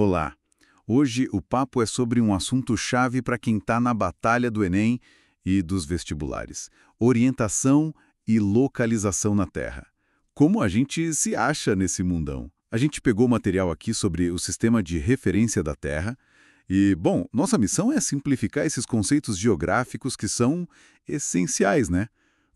Olá! Hoje o papo é sobre um assunto-chave para quem está na batalha do Enem e dos vestibulares: orientação e localização na Terra. Como a gente se acha nesse mundão? A gente pegou material aqui sobre o sistema de referência da Terra e, bom, nossa missão é simplificar esses conceitos geográficos que são essenciais, né?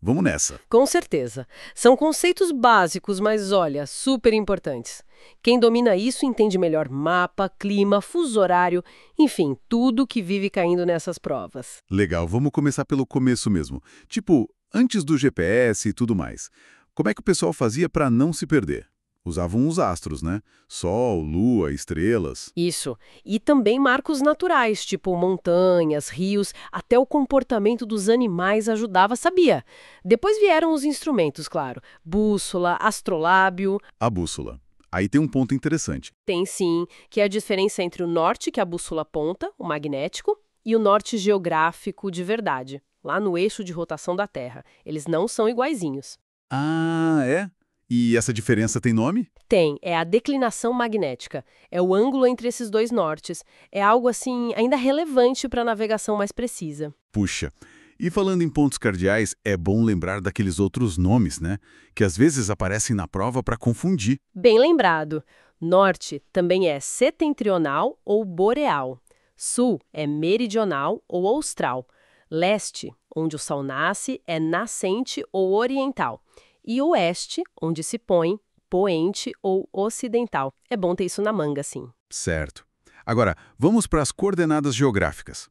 Vamos nessa. Com certeza. São conceitos básicos, mas olha, super importantes. Quem domina isso entende melhor mapa, clima, fuso horário, enfim, tudo que vive caindo nessas provas. Legal, vamos começar pelo começo mesmo. Tipo, antes do GPS e tudo mais. Como é que o pessoal fazia para não se perder? Usavam os astros, né? Sol, lua, estrelas. Isso. E também marcos naturais, tipo montanhas, rios, até o comportamento dos animais ajudava, sabia? Depois vieram os instrumentos, claro. Bússola, astrolábio. A bússola. Aí tem um ponto interessante. Tem sim, que é a diferença entre o norte, que a bússola aponta, o magnético, e o norte geográfico de verdade, lá no eixo de rotação da Terra. Eles não são iguaizinhos. Ah, é? E essa diferença tem nome? Tem, é a declinação magnética. É o ângulo entre esses dois nortes. É algo assim ainda relevante para a navegação mais precisa. Puxa. E falando em pontos cardeais, é bom lembrar daqueles outros nomes, né? Que às vezes aparecem na prova para confundir. Bem lembrado. Norte também é setentrional ou boreal. Sul é meridional ou austral. Leste, onde o sol nasce, é nascente ou oriental. E oeste, onde se põe, poente ou ocidental. É bom ter isso na manga, sim. Certo. Agora, vamos para as coordenadas geográficas.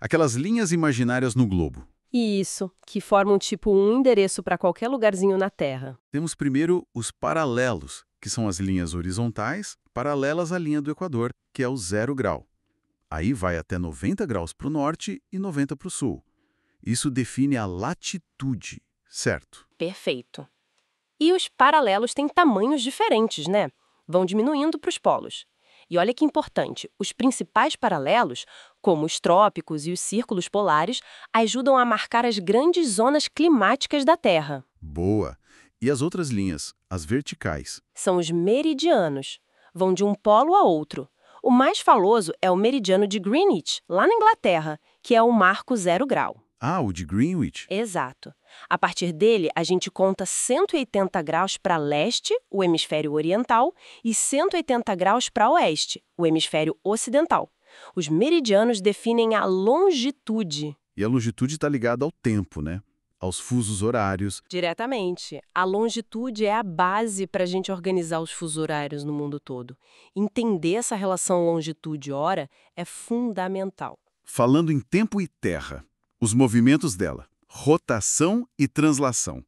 Aquelas linhas imaginárias no globo. E isso, que formam tipo um endereço para qualquer lugarzinho na Terra. Temos primeiro os paralelos, que são as linhas horizontais paralelas à linha do Equador, que é o 0 grau. Aí vai até 90 graus para o norte e 90 para o sul. Isso define a latitude, certo? Perfeito. E os paralelos têm tamanhos diferentes, né? Vão diminuindo para os polos. E olha que importante, os principais paralelos, como os trópicos e os círculos polares, ajudam a marcar as grandes zonas climáticas da Terra. Boa! E as outras linhas, as verticais? São os meridianos. Vão de um polo a outro. O mais famoso é o meridiano de Greenwich, lá na Inglaterra, que é o marco 0 grau. Ah, o de Greenwich. Exato. A partir dele, a gente conta 180 graus para leste, o hemisfério oriental, e 180 graus para oeste, o hemisfério ocidental. Os meridianos definem a longitude. E a longitude está ligada ao tempo, né? Aos fusos horários. Diretamente. A longitude é a base para a gente organizar os fusos horários no mundo todo. Entender essa relação longitude-hora é fundamental. Falando em tempo e terra, os movimentos dela, rotação e translação.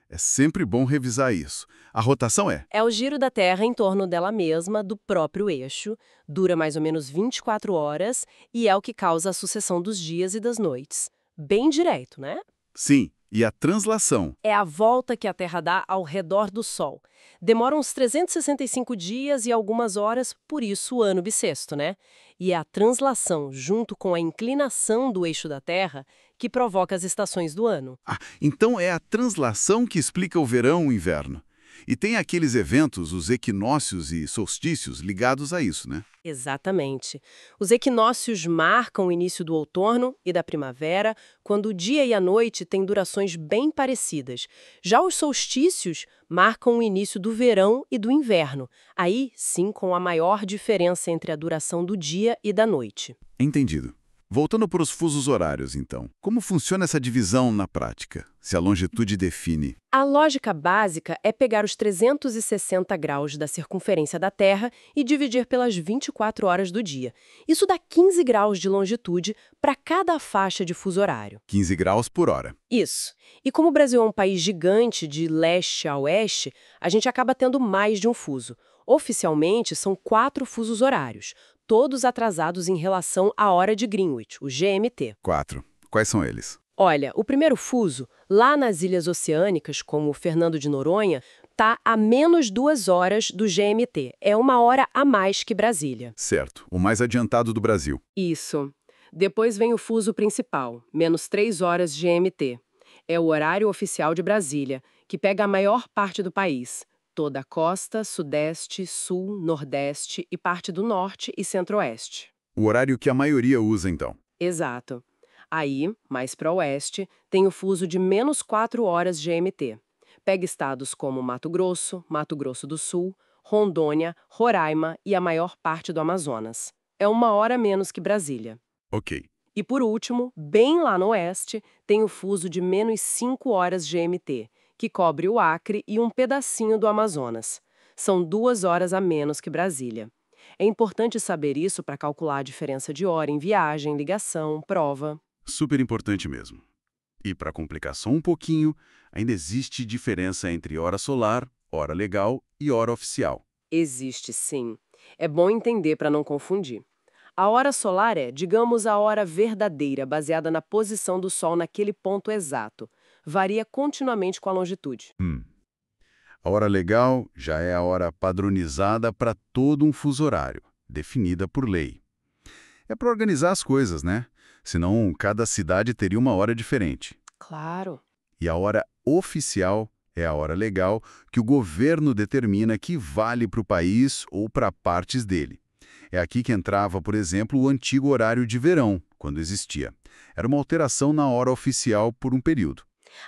É sempre bom revisar isso. A rotação é É o giro da Terra em torno dela mesma, do próprio eixo, dura mais ou menos 24 horas e é o que causa a sucessão dos dias e das noites. Bem direto, né? sim, e a translação. É a volta que a Terra dá ao redor do Sol. Demora uns 365 dias e algumas horas, por isso o ano bissexto, né? E é a translação, junto com a inclinação do eixo da Terra, que provoca as estações do ano. Ah, então é a translação que explica o verão e o inverno. E tem aqueles eventos, os equinócios e solstícios, ligados a isso, né? Exatamente. Os equinócios marcam o início do outono e da primavera, quando o dia e a noite têm durações bem parecidas. Já os solstícios marcam o início do verão e do inverno, aí sim com a maior diferença entre a duração do dia e da noite. Entendido. Voltando para os fusos horários, então. Como funciona essa divisão na prática, se a longitude define? A lógica básica é pegar os 360 graus da circunferência da Terra e dividir pelas 24 horas do dia. Isso dá 15 graus de longitude para cada faixa de fuso horário. 15 graus por hora. Isso. E como o Brasil é um país gigante de leste a oeste, a gente acaba tendo mais de um fuso. Oficialmente, são 4 fusos horários, todos atrasados em relação à hora de Greenwich, o GMT. 4. Quais são eles? Olha, o primeiro fuso, lá nas ilhas oceânicas, como Fernando de Noronha, está a menos 2 horas do GMT. É 1 hora a mais que Brasília. Certo, o mais adiantado do Brasil. Isso. Depois vem o fuso principal, menos 3 horas GMT. É o horário oficial de Brasília, que pega a maior parte do país. Toda a costa, sudeste, sul, nordeste e parte do norte e centro-oeste. O horário que a maioria usa, então. Exato. Aí, mais para oeste, tem o fuso de -4 horas GMT. Pega estados como Mato Grosso do Sul, Rondônia, Roraima e a maior parte do Amazonas. É 1 hora menos que Brasília. Ok. E por último, bem lá no oeste, tem o fuso de -5 horas GMT, que cobre o Acre e um pedacinho do Amazonas. São 2 horas a menos que Brasília. É importante saber isso para calcular a diferença de hora em viagem, ligação, prova. Super importante mesmo. E para complicar só um pouquinho, ainda existe diferença entre hora solar, hora legal e hora oficial. Existe sim. É bom entender para não confundir. A hora solar é, digamos, a hora verdadeira, baseada na posição do Sol naquele ponto exato. Varia continuamente com a longitude. A hora legal já é a hora padronizada para todo um fuso horário, definida por lei. É para organizar as coisas, né? Senão cada cidade teria uma hora diferente. Claro. E a hora oficial é a hora legal que o governo determina que vale para o país ou para partes dele. É aqui que entrava, por exemplo, o antigo horário de verão, quando existia. Era uma alteração na hora oficial por um período.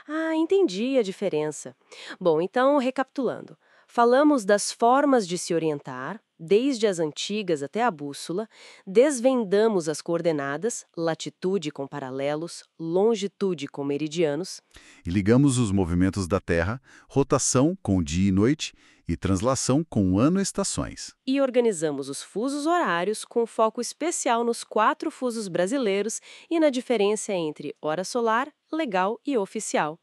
Ah, entendi a diferença. Bom, então, recapitulando. Falamos das formas de se orientar, desde as antigas até a bússola, desvendamos as coordenadas, latitude com paralelos, longitude com meridianos, E ligamos os movimentos da Terra, rotação com dia e noite e translação com ano e estações. e organizamos os fusos horários com foco especial nos 4 fusos brasileiros e na diferença entre hora solar, legal e oficial.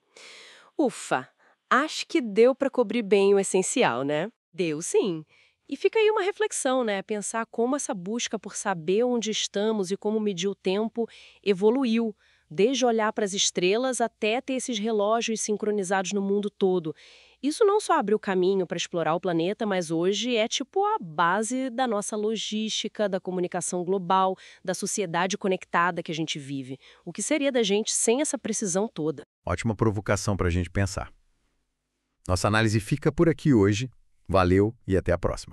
Ufa! Acho que deu para cobrir bem o essencial, né? Deu sim. E fica aí uma reflexão, né? Pensar como essa busca por saber onde estamos e como medir o tempo evoluiu, desde olhar para as estrelas até ter esses relógios sincronizados no mundo todo. Isso não só abriu caminho para explorar o planeta, mas hoje é tipo a base da nossa logística, da comunicação global, da sociedade conectada que a gente vive. O que seria da gente sem essa precisão toda? Ótima provocação para a gente pensar. Nossa análise fica por aqui hoje. Valeu e até a próxima.